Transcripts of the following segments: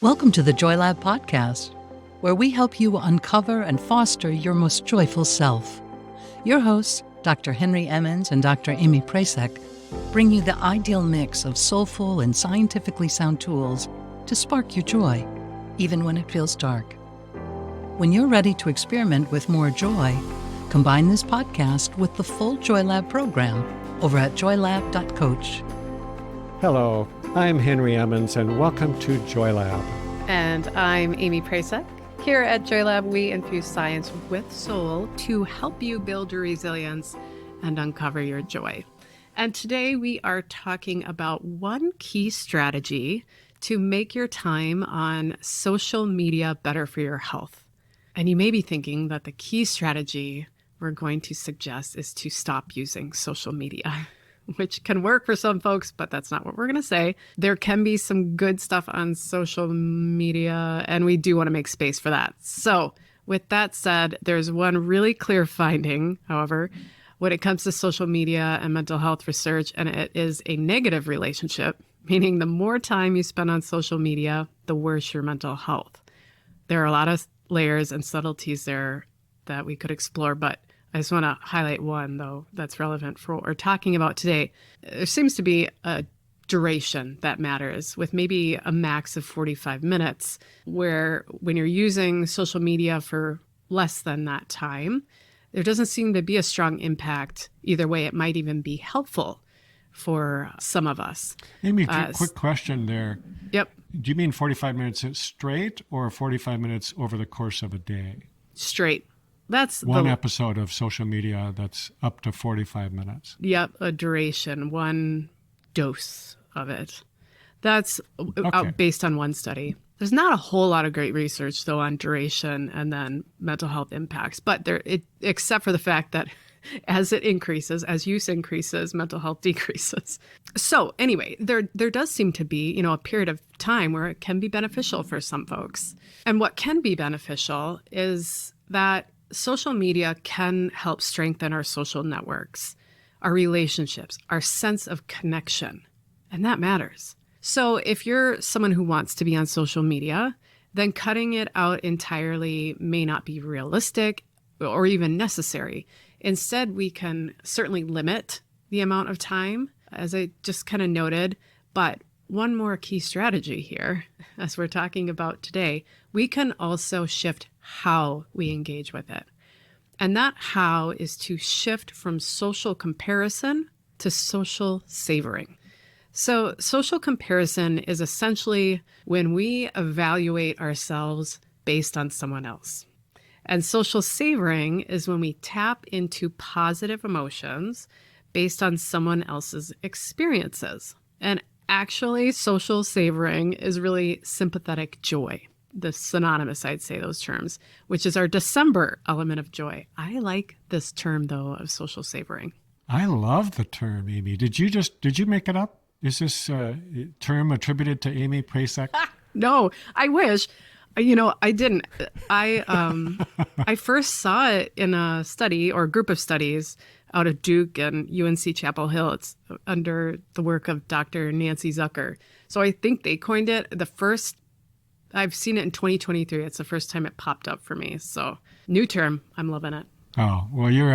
Welcome to the Joy Lab podcast, where we help you uncover and foster your most joyful self. Your hosts, Dr. Henry Emmons and Dr. Amy Prasek, bring you the ideal mix of soulful and scientifically sound tools to spark your joy, even when it feels dark. When you're ready to experiment with more joy, combine this podcast with the full Joy Lab program over at joylab.coach. Hello, I'm Henry Emmons, and welcome to Joy Lab. And I'm Amy Prasek. Here at Joy Lab, we infuse science with soul to help you build your resilience and uncover your joy. And today we are talking about one key strategy to make your time on social media better for your health. And you may be thinking that the key strategy we're going to suggest is to stop using social media, which can work for some folks, but that's not what we're going to say. There can be some good stuff on social media, and we do want to make space for that. So with that said, there's one really clear finding, however, when it comes to social media and mental health research, and it is a negative relationship, meaning the more time you spend on social media, the worse your mental health. There are a lot of layers and subtleties there that we could explore, but I just want to highlight one, though, that's relevant for what we're talking about today. There seems to be a duration that matters, with maybe a max of 45 minutes, where when you're using social media for less than that time, there doesn't seem to be a strong impact. Either way, it might even be helpful for some of us. Amy, quick question there. Yep. Do you mean 45 minutes straight or 45 minutes over the course of a day? Straight. That's one episode of social media that's up to 45 minutes. Yep, a duration, one dose of it. That's based on one study. There's not a whole lot of great research, though, on duration and then mental health impacts. But except for the fact that as it increases, as use increases, mental health decreases. So anyway, there does seem to be, a period of time where it can be beneficial for some folks. And what can be beneficial is that social media can help strengthen our social networks, our relationships, our sense of connection, and that matters. So if you're someone who wants to be on social media, then cutting it out entirely may not be realistic or even necessary. Instead, we can certainly limit the amount of time, as I just kind of noted, but one more key strategy here, as we're talking about today, we can also shift how we engage with it. And that how is to shift from social comparison to social savoring. So social comparison is essentially when we evaluate ourselves based on someone else. And social savoring is when we tap into positive emotions based on someone else's experiences. And actually, social savoring is really sympathetic joy. The synonymous, I'd say, those terms, which is our December element of joy. I like this term, though, of social savoring. I love the term, Amy. Did you make it up? Is this term attributed to Amy Prasek? No, I wish. I didn't. I first saw it in a study or group of studies out of Duke and UNC Chapel Hill. It's under the work of Dr. Nancy Zucker. So I think they coined it. I've seen it in 2023. It's the first time it popped up for me. So new term. I'm loving it. Oh, well, you're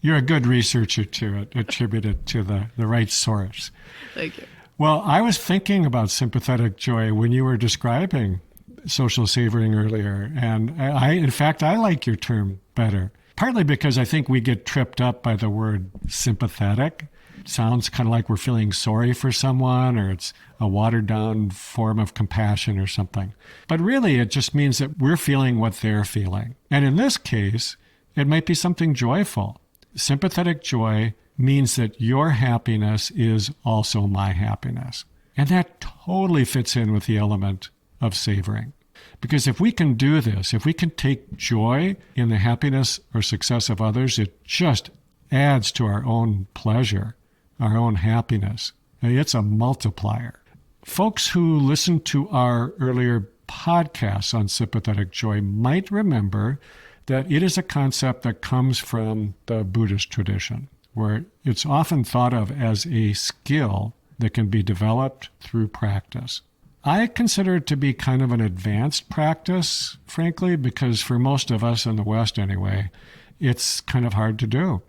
a good researcher to it, attributed to the right source. Thank you. Well, I was thinking about sympathetic joy when you were describing social savoring earlier. And in fact, I like your term better, partly because I think we get tripped up by the word sympathetic. It sounds kind of like we're feeling sorry for someone, or it's a watered down form of compassion or something. But really, it just means that we're feeling what they're feeling. And in this case, it might be something joyful. Sympathetic joy means that your happiness is also my happiness. And that totally fits in with the element of savoring. Because if we can do this, if we can take joy in the happiness or success of others, it just adds to our own pleasure, our own happiness. It's a multiplier. Folks who listened to our earlier podcasts on sympathetic joy might remember that it is a concept that comes from the Buddhist tradition, where it's often thought of as a skill that can be developed through practice. I consider it to be kind of an advanced practice, frankly, because for most of us in the West anyway, it's kind of hard to do.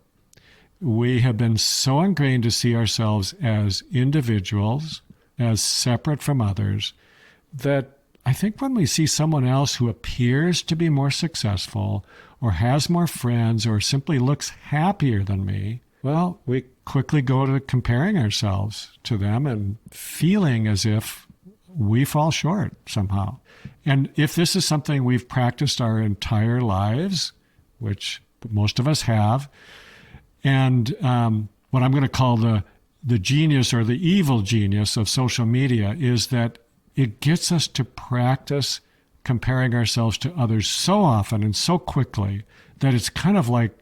We have been so ingrained to see ourselves as individuals, as separate from others, that I think when we see someone else who appears to be more successful or has more friends or simply looks happier than me, well, we quickly go to comparing ourselves to them and feeling as if we fall short somehow. And if this is something we've practiced our entire lives, which most of us have, and what I'm going to call the genius or the evil genius of social media is that it gets us to practice comparing ourselves to others so often and so quickly that it's kind of like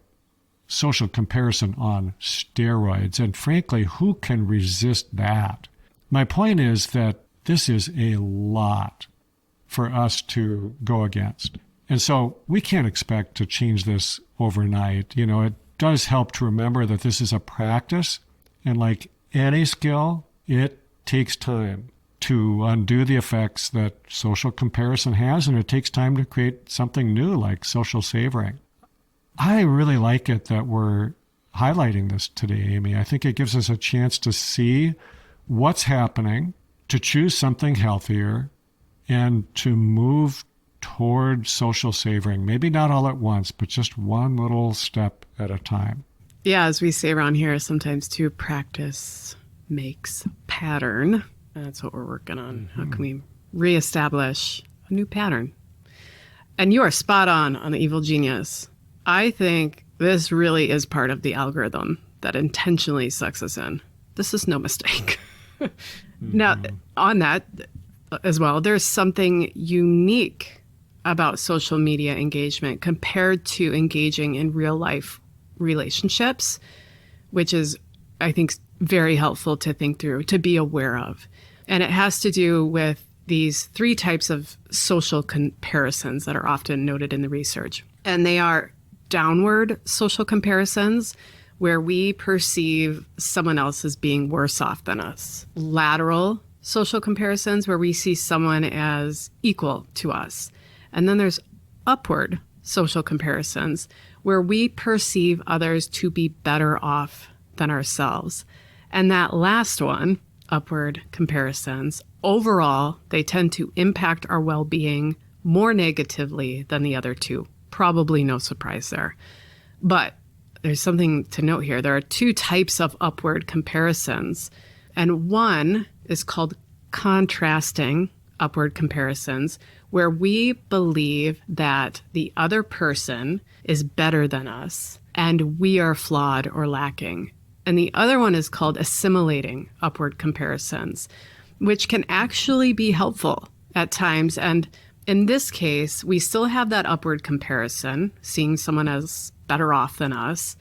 social comparison on steroids. And frankly, who can resist that? My point is that this is a lot for us to go against. And so we can't expect to change this overnight. You know, it does help to remember that this is a practice. And like any skill, it takes time to undo the effects that social comparison has. And it takes time to create something new like social savoring. I really like it that we're highlighting this today, Amy. I think it gives us a chance to see what's happening, to choose something healthier, and to move toward social savoring. Maybe not all at once, but just one little step at a time. Yeah, as we say around here, sometimes too, practice makes pattern. That's what we're working on. How can we reestablish a new pattern? And you are spot on the evil genius. I think this really is part of the algorithm that intentionally sucks us in. This is no mistake. Now, on that as well, there's something unique about social media engagement compared to engaging in real life relationships, which is, I think, very helpful to think through, to be aware of. And it has to do with these 3 types of social comparisons that are often noted in the research. And they are downward social comparisons, where we perceive someone else as being worse off than us. Lateral social comparisons, where we see someone as equal to us. And then there's upward social comparisons, where we perceive others to be better off than ourselves. And that last one, upward comparisons, overall, they tend to impact our well-being more negatively than the other two. Probably no surprise there. But there's something to note here. There are 2 types of upward comparisons, and one is called contrasting upward comparisons, where we believe that the other person is better than us and we are flawed or lacking. And the other one is called assimilating upward comparisons, which can actually be helpful at times. And in this case, we still have that upward comparison, seeing someone as better off than us,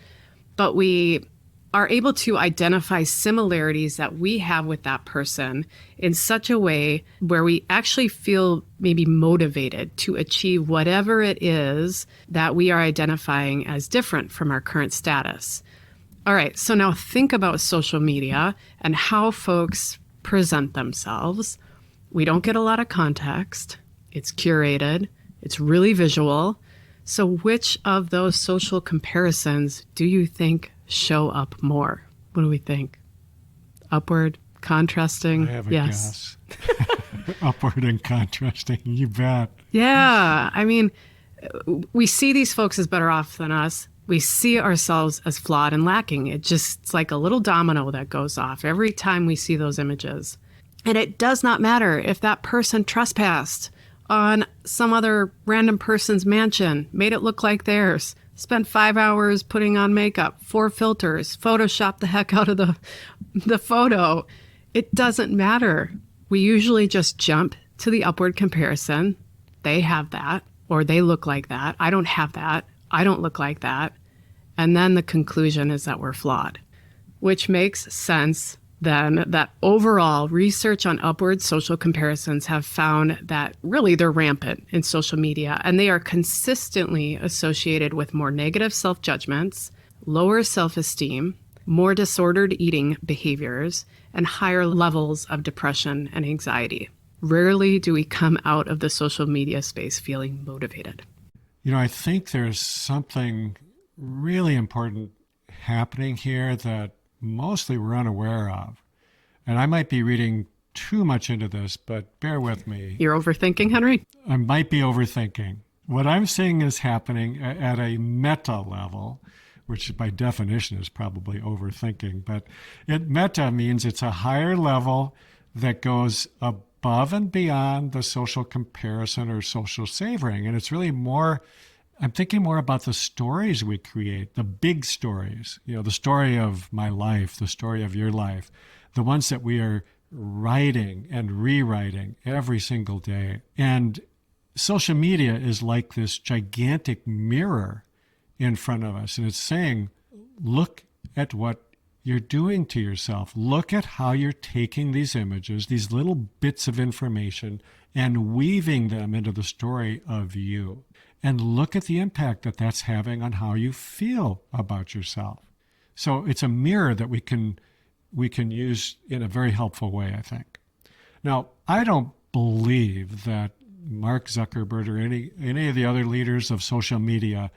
but we are able to identify similarities that we have with that person in such a way where we actually feel maybe motivated to achieve whatever it is that we are identifying as different from our current status. All right, so now think about social media and how folks present themselves. We don't get a lot of context. It's curated. It's really visual. So which of those social comparisons do you think show up more? What do we think? Upward, contrasting? I have a guess. Upward and contrasting, you bet. Yeah, I mean, we see these folks as better off than us. We see ourselves as flawed and lacking. It's like a little domino that goes off every time we see those images. And it does not matter if that person trespassed on some other random person's mansion, made it look like theirs, spent 5 hours putting on makeup, 4 filters, photoshopped the heck out of the photo. It doesn't matter. We usually just jump to the upward comparison. They have that, or they look like that. I don't have that. I don't look like that. And then the conclusion is that we're flawed, which makes sense then that overall research on upward social comparisons have found that really they're rampant in social media, and they are consistently associated with more negative self-judgments, lower self-esteem, more disordered eating behaviors, and higher levels of depression and anxiety. Rarely do we come out of the social media space feeling motivated. I think there's something really important happening here that mostly we're unaware of. And I might be reading too much into this, but bear with me. You're overthinking, Henry? I might be overthinking. What I'm seeing is happening at a meta level, which by definition is probably overthinking, but meta means it's a higher level that goes above and beyond the social comparison or social savoring. And it's really more, I'm thinking more about the stories we create, the big stories, the story of my life, the story of your life, the ones that we are writing and rewriting every single day. And social media is like this gigantic mirror in front of us. And it's saying, look at what you're doing to yourself. Look at how you're taking these images, these little bits of information, and weaving them into the story of you. And look at the impact that that's having on how you feel about yourself. So it's a mirror that we can use in a very helpful way, I think. Now, I don't believe that Mark Zuckerberg or any of the other leaders of social media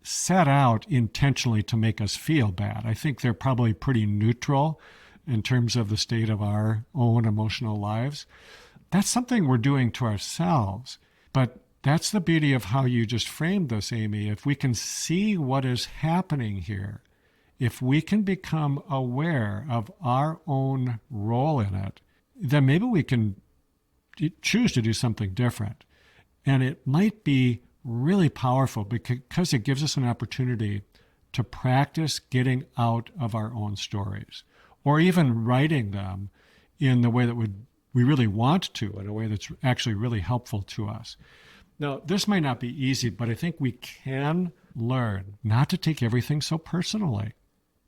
set out intentionally to make us feel bad. I think they're probably pretty neutral in terms of the state of our own emotional lives. That's something we're doing to ourselves. But that's the beauty of how you just framed this, Amy. If we can see what is happening here, if we can become aware of our own role in it, then maybe we can choose to do something different. And it might be really powerful because it gives us an opportunity to practice getting out of our own stories, or even writing them in the way that we really want to, in a way that's actually really helpful to us. Now, this might not be easy, but I think we can learn not to take everything so personally.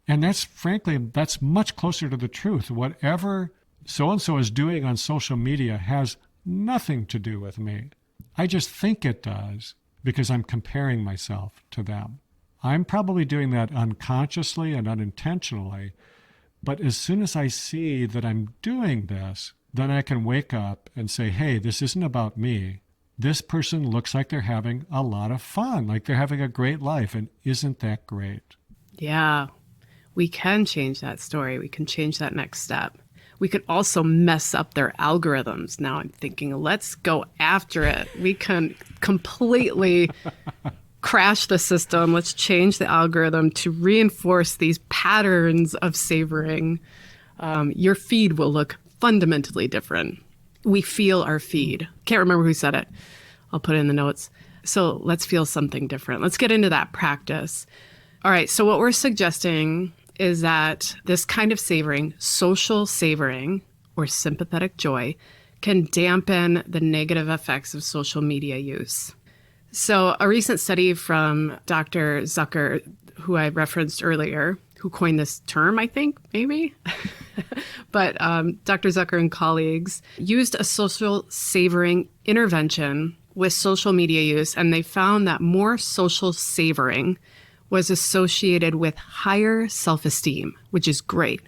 And that's much closer to the truth. Whatever so-and-so is doing on social media has nothing to do with me. I just think it does because I'm comparing myself to them. I'm probably doing that unconsciously and unintentionally, but as soon as I see that I'm doing this, then I can wake up and say, hey, this isn't about me. This person looks like they're having a lot of fun, like they're having a great life, and isn't that great? Yeah, we can change that story. We can change that next step. We could also mess up their algorithms. Now I'm thinking, let's go after it. We can completely crash the system. Let's change the algorithm to reinforce these patterns of savoring. Your feed will look fundamentally different. We feel our feed. Can't remember who said it. I'll put it in the notes. So let's feel something different. Let's get into that practice. All right. So what we're suggesting is that this kind of savoring, social savoring, or sympathetic joy, can dampen the negative effects of social media use. So a recent study from Dr. Zucker, who I referenced earlier, who coined this term, I think, maybe, but Dr. Zucker and colleagues used a social savoring intervention with social media use, and they found that more social savoring was associated with higher self-esteem, which is great.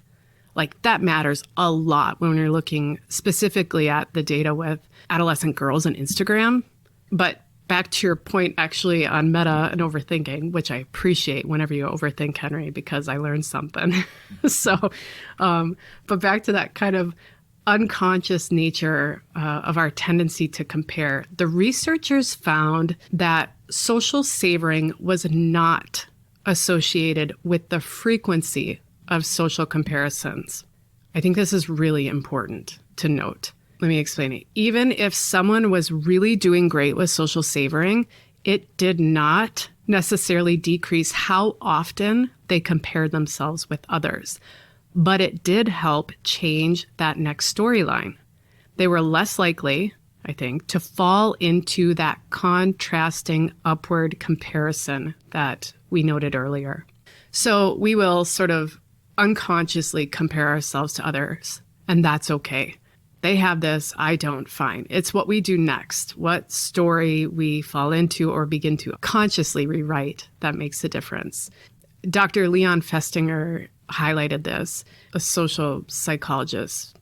Like, that matters a lot when you're looking specifically at the data with adolescent girls and Instagram. But back to your point, actually, on meta and overthinking, which I appreciate whenever you overthink, Henry, because I learned something. But back to that kind of unconscious nature of our tendency to compare, the researchers found that social savoring was not associated with the frequency of social comparisons. I think this is really important to note. Let me explain it. Even if someone was really doing great with social savoring, it did not necessarily decrease how often they compared themselves with others. But it did help change that next storyline. They were less likely, I think, to fall into that contrasting upward comparison that we noted earlier. So we will sort of unconsciously compare ourselves to others, and that's okay. They have this, I don't. Fine. It's what we do next, what story we fall into or begin to consciously rewrite that makes the difference. Dr. Leon Festinger highlighted this, a social psychologist.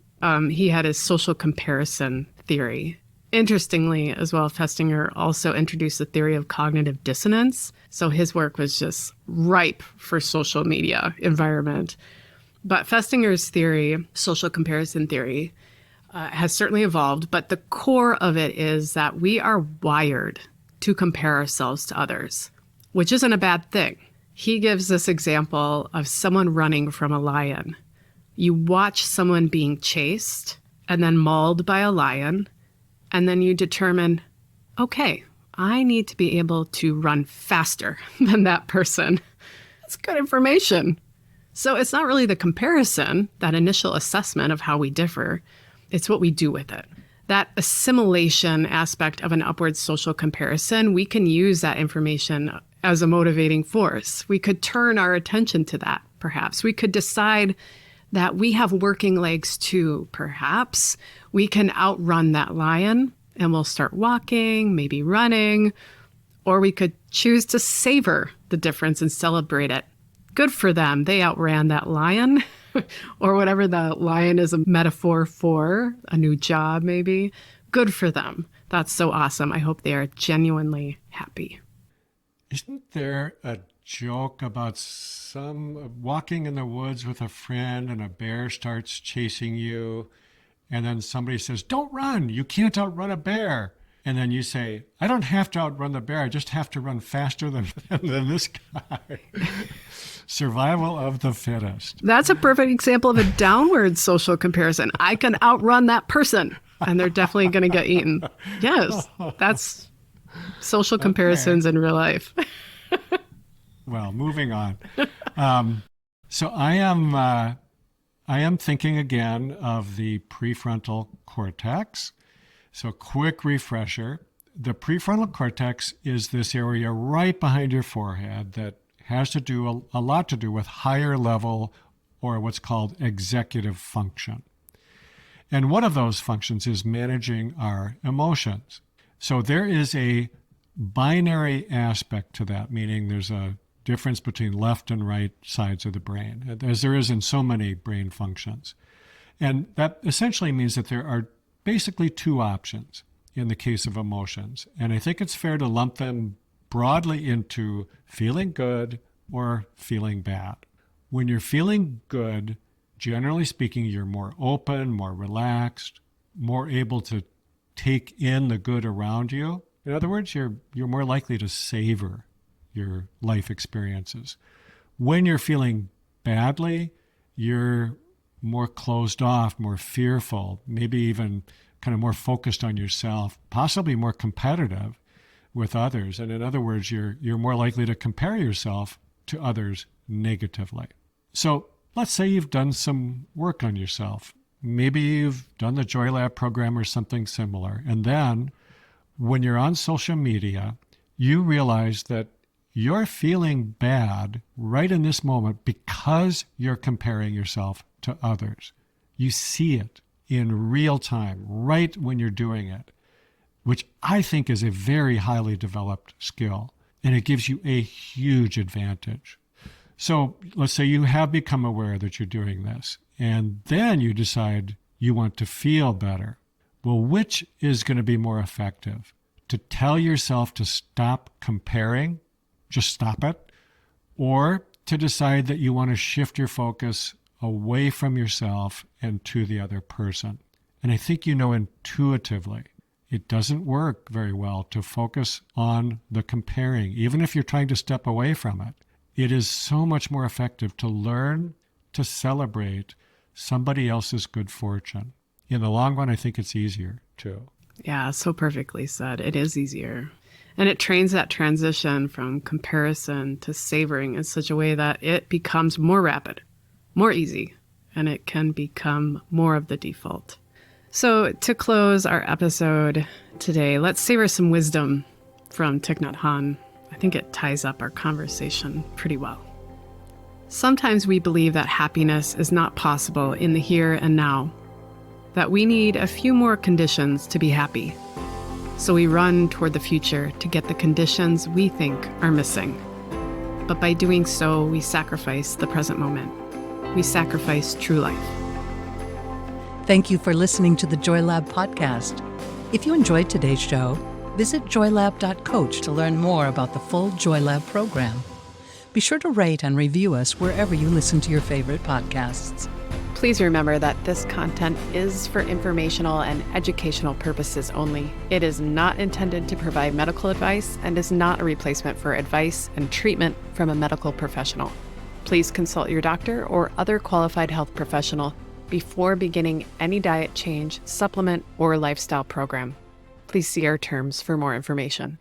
He had his social comparison theory. Interestingly, as well, Festinger also introduced the theory of cognitive dissonance. So his work was just ripe for social media environment. But Festinger's theory, social comparison theory, has certainly evolved. But the core of it is that we are wired to compare ourselves to others, which isn't a bad thing. He gives this example of someone running from a lion. You watch someone being chased and then mauled by a lion, and then you determine, okay, I need to be able to run faster than that person. That's good information. So it's not really the comparison, that initial assessment of how we differ. It's what we do with it. That assimilation aspect of an upward social comparison, we can use that information as a motivating force. We could turn our attention to that, perhaps. We could decide that we have working legs too, perhaps. We can outrun that lion and we'll start walking, maybe running, or we could choose to savor the difference and celebrate it. Good for them. They outran that lion or whatever the lion is a metaphor for, a new job maybe. Good for them. That's so awesome. I hope they are genuinely happy. Isn't there a joke about some walking in the woods with a friend and a bear starts chasing you, and then somebody says, "Don't run, you can't outrun a bear." And then you say, "I don't have to outrun the bear, I just have to run faster than this guy." Survival of the fittest. That's a perfect example of a downward social comparison. I can outrun that person, and they're definitely going to get eaten. Yes, that's social comparisons in real life. Well, moving on. So I am thinking again of the prefrontal cortex. So quick refresher. The prefrontal cortex is this area right behind your forehead that has to do a lot to do with higher level, or what's called executive function. And one of those functions is managing our emotions. So there is a binary aspect to that, meaning there's a difference between left and right sides of the brain, as there is in so many brain functions. And that essentially means that there are basically two options in the case of emotions. And I think it's fair to lump them broadly into feeling good or feeling bad. When you're feeling good, generally speaking, you're more open, more relaxed, more able to take in the good around you. In other words, you're more likely to savor your life experiences. When you're feeling badly, you're more closed off, more fearful, maybe even kind of more focused on yourself, possibly more competitive with others. And in other words, you're more likely to compare yourself to others negatively. So let's say you've done some work on yourself. Maybe you've done the Joy Lab program or something similar. And then when you're on social media, you realize that you're feeling bad right in this moment because you're comparing yourself to others. You see it in real time, right when you're doing it, which I think is a very highly developed skill, and it gives you a huge advantage. So let's say you have become aware that you're doing this, and then you decide you want to feel better. Well, which is going to be more effective? To tell yourself to stop comparing, just stop it, or to decide that you want to shift your focus away from yourself and to the other person. And I think you know intuitively it doesn't work very well to focus on the comparing, even if you're trying to step away from it. It is so much more effective to learn to celebrate somebody else's good fortune. In the long run, I think it's easier too. Yeah, so perfectly said. It is easier. And it trains that transition from comparison to savoring in such a way that it becomes more rapid, more easy, and it can become more of the default. So to close our episode today, let's savor some wisdom from Thich Nhat Hanh. I think it ties up our conversation pretty well. Sometimes we believe that happiness is not possible in the here and now, that we need a few more conditions to be happy. So we run toward the future to get the conditions we think are missing. But by doing so, we sacrifice the present moment. We sacrifice true life. Thank you for listening to the Joy Lab podcast. If you enjoyed today's show, visit joylab.coach to learn more about the full JoyLab program. Be sure to rate and review us wherever you listen to your favorite podcasts. Please remember that this content is for informational and educational purposes only. It is not intended to provide medical advice and is not a replacement for advice and treatment from a medical professional. Please consult your doctor or other qualified health professional before beginning any diet change, supplement, or lifestyle program. Please see our terms for more information.